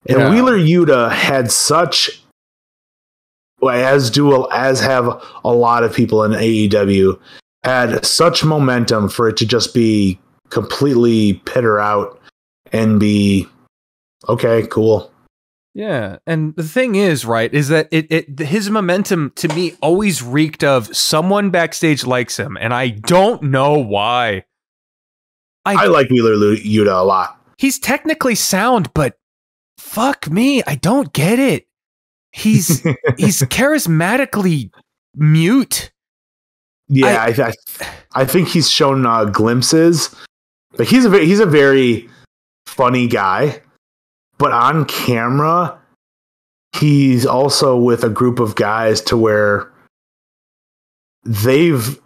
And Yeah. Wheeler Yuta had such, as have a lot of people in AEW, had such momentum for it to just be completely peter out and be okay, cool. Yeah, and the thing is, right, is that his momentum to me always reeked of someone backstage likes him, and I don't know why. I like Wheeler Yuta a lot. He's technically sound, but fuck me, I don't get it. He's charismatically mute. Yeah, I think he's shown glimpses. But he's a very funny guy. But on camera, he's also with a group of guys to where they've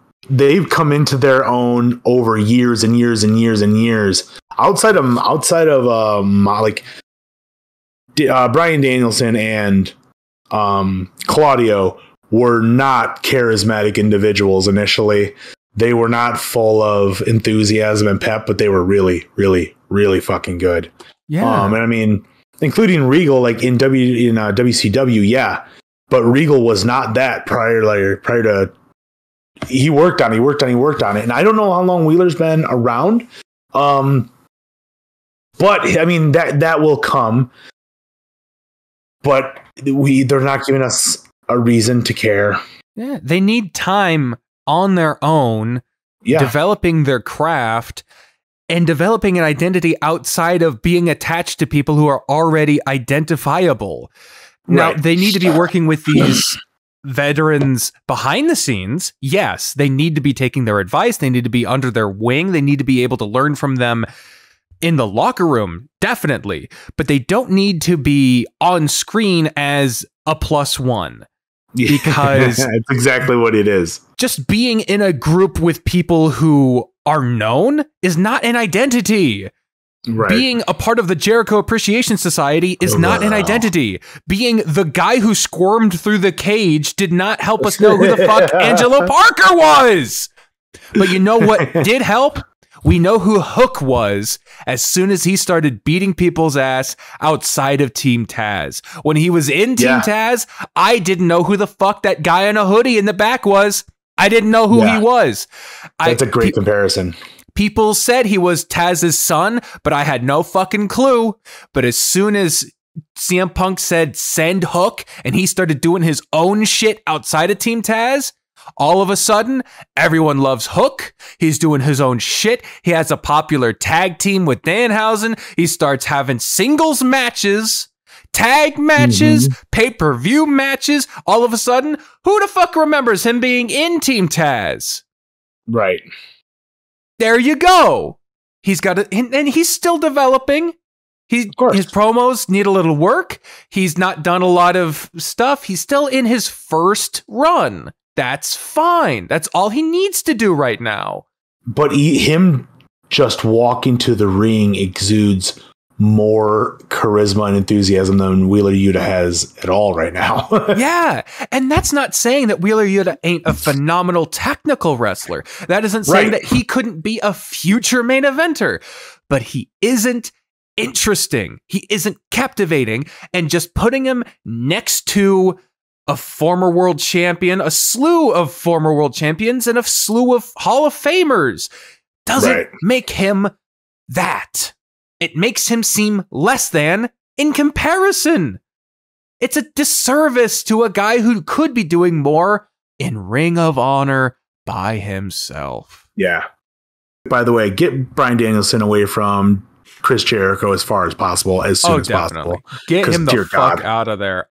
come into their own over years and years and years and years. Outside of like Bryan Danielson and Claudio were not charismatic individuals initially. They were not full of enthusiasm and pep, but they were really, really, really fucking good. Yeah. And I mean, including Regal, like in WCW, yeah. But Regal was not that prior to. He worked on it, and I don't know how long Wheeler's been around. But I mean that will come. But they're not giving us a reason to care. Yeah, they need time on their own, developing their craft and developing an identity outside of being attached to people who are already identifiable. Now, they need to be working with these veterans behind the scenes. Yes, they need to be taking their advice. They need to be under their wing. They need to be able to learn from them in the locker room, definitely. But they don't need to be on screen as a +1. Because that's exactly what it is. Just being in a group with people who are known is not an identity. Right. Being a part of the Jericho Appreciation Society is not an identity. Being the guy who squirmed through the cage did not help us know who the fuck Angelo Parker was. But you know what did help? We know who Hook was as soon as he started beating people's ass outside of Team Taz. When he was in Team Taz, I didn't know who the fuck that guy in a hoodie in the back was. I didn't know who he was. That's a great comparison. People said he was Taz's son, but I had no fucking clue. But as soon as CM Punk said send Hook and he started doing his own shit outside of Team Taz, all of a sudden, everyone loves Hook. He's doing his own shit. He has a popular tag team with Danhausen. He starts having singles matches, tag matches, pay-per-view matches. All of a sudden, who the fuck remembers him being in Team Taz? Right. There you go. He's got it, and he's still developing. His promos need a little work. He's not done a lot of stuff. He's still in his first run. That's fine. That's all he needs to do right now. But him just walking to the ring exudes more charisma and enthusiasm than Wheeler Yuta has at all right now. Yeah. And that's not saying that Wheeler Yuta ain't a phenomenal technical wrestler. That isn't saying that he couldn't be a future main eventer. But he isn't interesting. He isn't captivating. And just putting him next to a former world champion, a slew of former world champions, and a slew of Hall of Famers doesn't make him that. It makes him seem less than in comparison. It's a disservice to a guy who could be doing more in Ring of Honor by himself. Yeah. By the way, get Bryan Danielson away from Chris Jericho as far as possible, as soon as possible. Get him the fuck out of there.